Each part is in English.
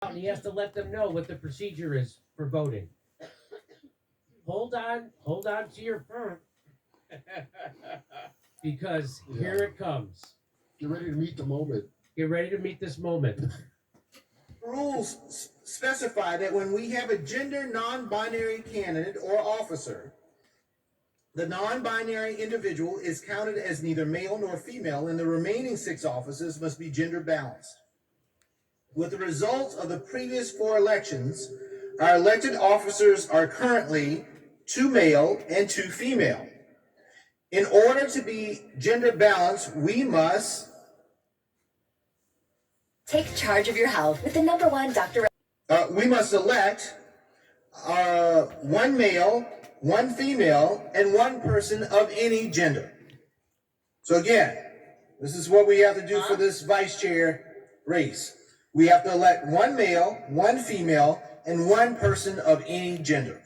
And he has to let them know what the procedure is for voting. Hold on to your phone. Because here it comes. Get ready to meet the moment. Get ready to meet this moment. Rules specify that when we have a gender non-binary candidate or officer, the non-binary individual is counted as neither male nor female, and the remaining 6 offices must be gender balanced. With the results of the previous 4 elections, our elected officers are currently 2 male and 2 female. In order to be gender balanced, we must take charge of your health with the #1 doctor. We must elect 1 male, 1 female, and 1 person of any gender. So again, this is what we have to do for this vice chair race. We have to elect 1 male, 1 female, and 1 person of any gender.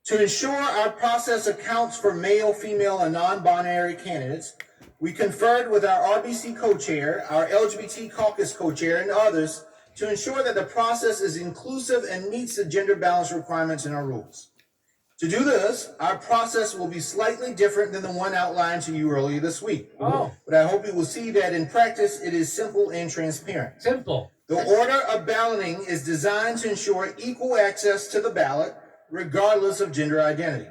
To ensure our process accounts for male, female, and non-binary candidates, we conferred with our RBC co-chair, our LGBT caucus co-chair, and others to ensure that the process is inclusive and meets the gender balance requirements in our rules. To do this, our process will be slightly different than the one outlined to you earlier this week. Oh. But I hope you will see that in practice, it is simple and transparent. Simple. The order of balloting is designed to ensure equal access to the ballot, regardless of gender identity.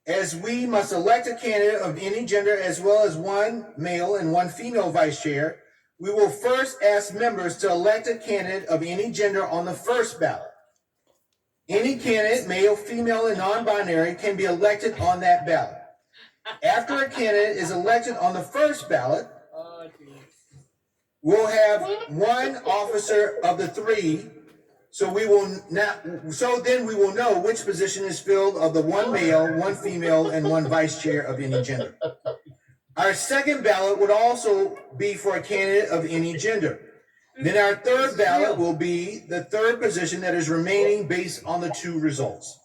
As we must elect a candidate of any gender as well as 1 male and 1 female vice chair, we will first ask members to elect a candidate of any gender on the first ballot. Any candidate, male, female, and non-binary, can be elected on that ballot. After a candidate is elected on the first ballot, we'll have 1 officer of the 3. So then we will know which position is filled of the 1 male, 1 female, and 1 vice chair of any gender. Our second ballot would also be for a candidate of any gender. Then our third ballot will be the third position that is remaining based on the 2 results.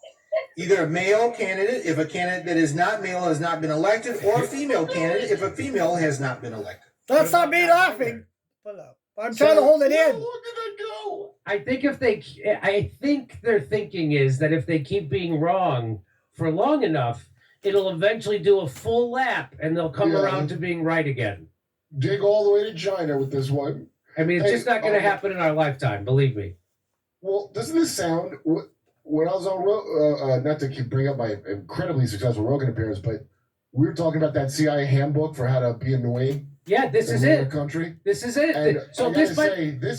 Either a male candidate if a candidate that is not male has not been elected, or a female candidate if a female has not been elected. That's not me laughing. I'm trying to hold it in. Where did I go? I think their thinking is that if they keep being wrong for long enough, it'll eventually do a full lap and they'll come around to being right again. Dig all the way to China with this one. I mean, it's just not going to happen in our lifetime, believe me. Well, doesn't this sound, when I was on, not to keep bringing up my incredibly successful Rogan appearance, but we were talking about that CIA handbook for how to be annoying. Yeah, this is it. Country. This is it. And so this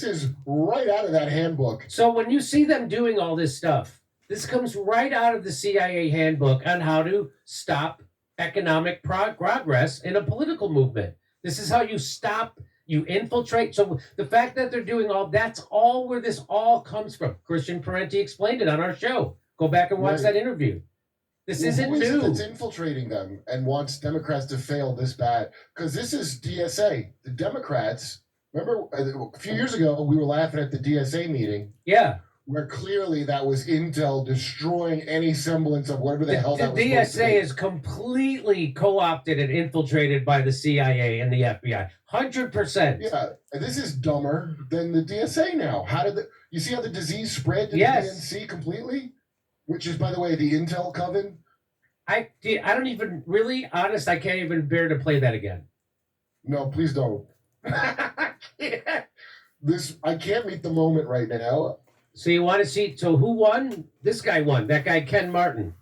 is right out of that handbook. So when you see them doing all this stuff, this comes right out of the CIA handbook on how to stop economic progress in a political movement. This is how you stop, you infiltrate. So the fact that they're doing that's all where this all comes from. Christian Parenti explained it on our show. Go back and watch that interview. This isn't new. It's infiltrating them and wants Democrats to fail this bad. Because this is DSA. The Democrats, remember a few years ago, we were laughing at the DSA meeting. Yeah. Where clearly that was intel destroying any semblance of whatever the hell that was. The DSA is completely co-opted and infiltrated by the CIA and the FBI. 100%. Yeah. And this is dumber than the DSA now. You see how the disease spread to the DNC completely? Which is, by the way, the Intel coven. I don't even, really honest, I can't even bear to play that again. No, please don't. I can't meet the moment right now. So you want to see, so who won? This guy won. That guy, Ken Martin.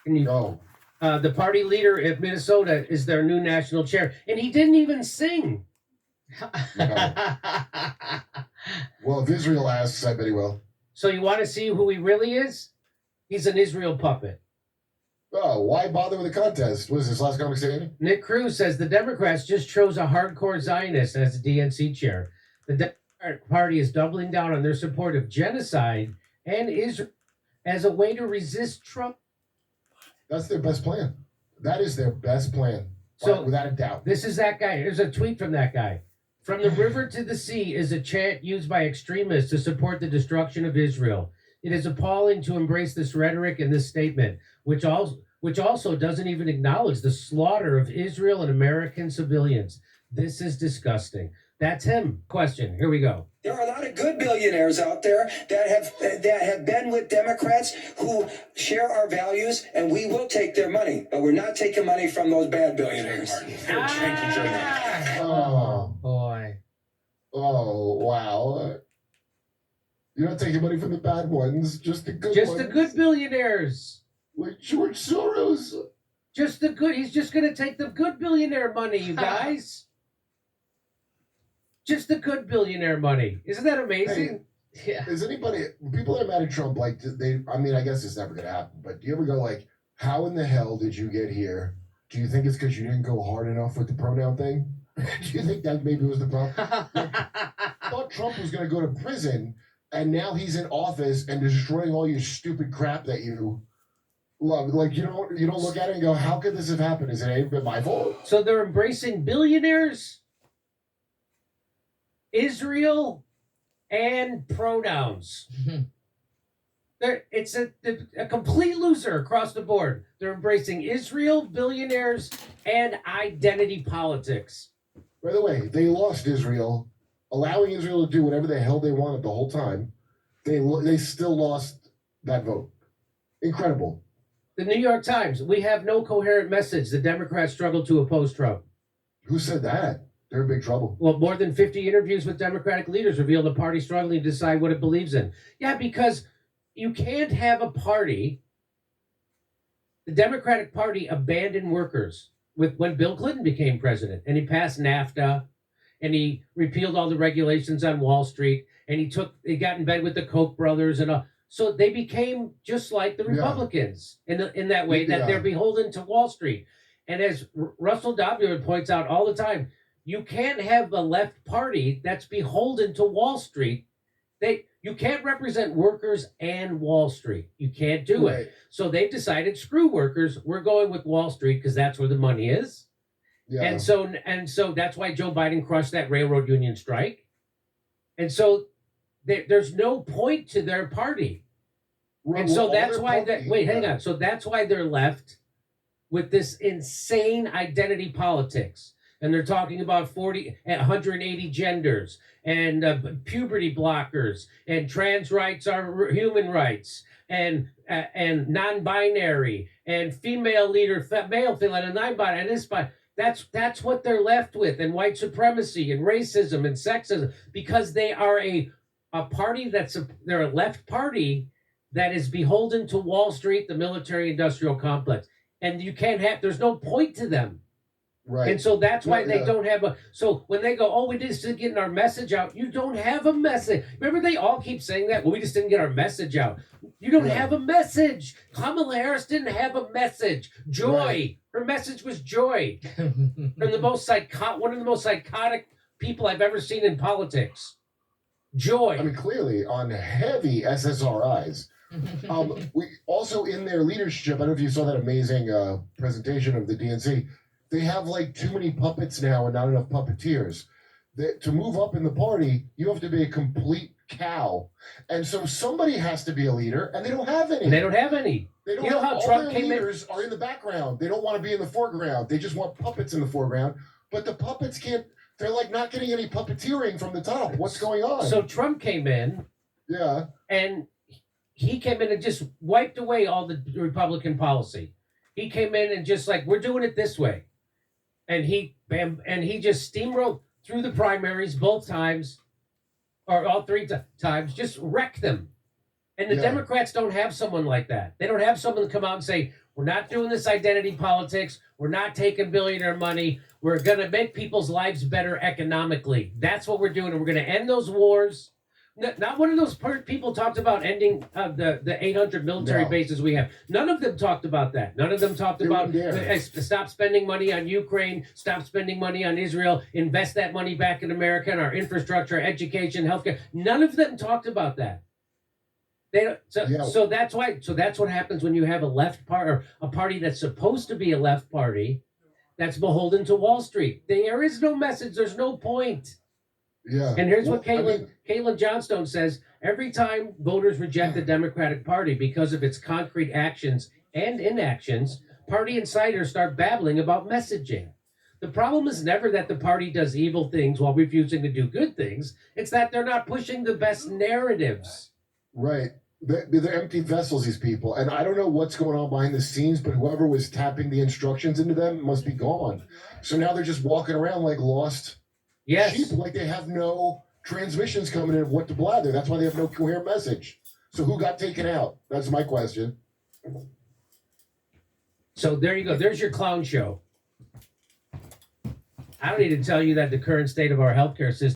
No. The party leader of Minnesota is their new national chair. And he didn't even sing. No. Well, if Israel asks, I bet he will. So you want to see who he really is? He's an Israel puppet. Oh, why bother with the contest? What is this, last comic standing? Nick Cruz says the Democrats just chose a hardcore Zionist as the DNC chair. The Democratic Party is doubling down on their support of genocide and Israel as a way to resist Trump. That's their best plan. That is their best plan. So, without a doubt. This is that guy. Here's a tweet from that guy. From the river to the sea is a chant used by extremists to support the destruction of Israel. It is appalling to embrace this rhetoric in this statement, which also doesn't even acknowledge the slaughter of Israel and American civilians. This is disgusting. That's him. Question. Here we go. There are a lot of good billionaires out there that have been with Democrats who share our values, and we will take their money, but we're not taking money from those bad billionaires. Oh, Boy. oh, wow. You're not taking money from the bad ones, just the good Just ones. the good billionaires. Like George Soros. Just the good. He's just going to take the good billionaire money, you guys. Just the good billionaire money. Isn't that amazing? Yeah. Is anybody, people that are mad at Trump, like, I mean, I guess it's never going to happen, but do you ever go, like, how in the hell did you get here? Do you think it's because you didn't go hard enough with the pronoun thing? Do you think that maybe was the problem? I thought Trump was going to go to prison, and now he's in office and destroying all your stupid crap that you love. Like, you don't look at it and go, how could this have happened? Is it my fault? So they're embracing billionaires, Israel, and pronouns. It's a complete loser across the board. They're embracing Israel, billionaires, and identity politics. By the way, they lost Israel, allowing Israel to do whatever the hell they wanted the whole time. They still lost that vote. Incredible. The New York Times, we have no coherent message. The Democrats struggle to oppose Trump. Who said that? They're in big trouble. Well, more than 50 interviews with Democratic leaders reveal the party struggling to decide what it believes in. Yeah, because you can't have a party. The Democratic Party abandoned workers when Bill Clinton became president, and he passed NAFTA, and he repealed all the regulations on Wall Street, and he got in bed with the Koch brothers, and so they became just like the Republicans in that way, that they're beholden to Wall Street. And as Russell Dobbler points out all the time, you can't have a left party that's beholden to Wall Street. You can't represent workers and Wall Street. You can't do it. So they've decided, screw workers. We're going with Wall Street because that's where the money is. Yeah. And so that's why Joe Biden crushed that railroad union strike. And so there's no point to their party. And so that's why hang on. So that's why they're left with this insane identity politics. And they're talking about 180 genders and puberty blockers, and trans rights are human rights, and non-binary, and female leader, male feeling, and non-binary, and this. That's what they're left with, and white supremacy, and racism, and sexism, because they are a party they're a left party that is beholden to Wall Street, the military-industrial complex, and you can't have. There's no point to them. Right. And so that's why they don't have so when they go, we just didn't get our message out. You don't have a message. Remember, they all keep saying that. Well, we just didn't get our message out. You don't have a message. Kamala Harris didn't have a message. Joy. Right. Her message was joy. From one of the most psychotic people I've ever seen in politics. Joy. I mean, clearly on heavy SSRIs. We also, in their leadership, I don't know if you saw that amazing presentation of the DNC. They have like too many puppets now and not enough puppeteers. To move up in the party, you have to be a complete cow. And so somebody has to be a leader, and they don't have any. They don't have any. They don't have, how Trump came leaders are in the background. They don't want to be in the foreground. They just want puppets in the foreground. But the puppets can't, they're like not getting any puppeteering from the top. What's going on? So Trump came in. Yeah. And he came in and just wiped away all the Republican policy. He came in and just like, we're doing it this way. And he just steamrolled through the primaries both times, or all three times, just wrecked them. And the Democrats don't have someone like that. They don't have someone to come out and say, we're not doing this identity politics. We're not taking billionaire money. We're going to make people's lives better economically. That's what we're doing. And we're going to end those wars. Not one of those people talked about ending the 800 military bases we have. None of them talked about that. None of them talked about stop spending money on Ukraine, stop spending money on Israel, invest that money back in America and our infrastructure, education, healthcare. None of them talked about that. So that's why. So that's what happens when you have a left party, or a party that's supposed to be a left party, that's beholden to Wall Street. There is no message. There's no point. Yeah. And here's what Caitlin Johnstone says. Every time voters reject the Democratic Party because of its concrete actions and inactions, party insiders start babbling about messaging. The problem is never that the party does evil things while refusing to do good things. It's that they're not pushing the best narratives. Right. They're empty vessels, these people. And I don't know what's going on behind the scenes, but whoever was tapping the instructions into them must be gone. So now they're just walking around like lost Yes. sheep, like they have no transmissions coming in of what to blather. That's why they have no coherent message. So who got taken out? That's my question. So there you go. There's your clown show. I don't need to tell you that the current state of our healthcare system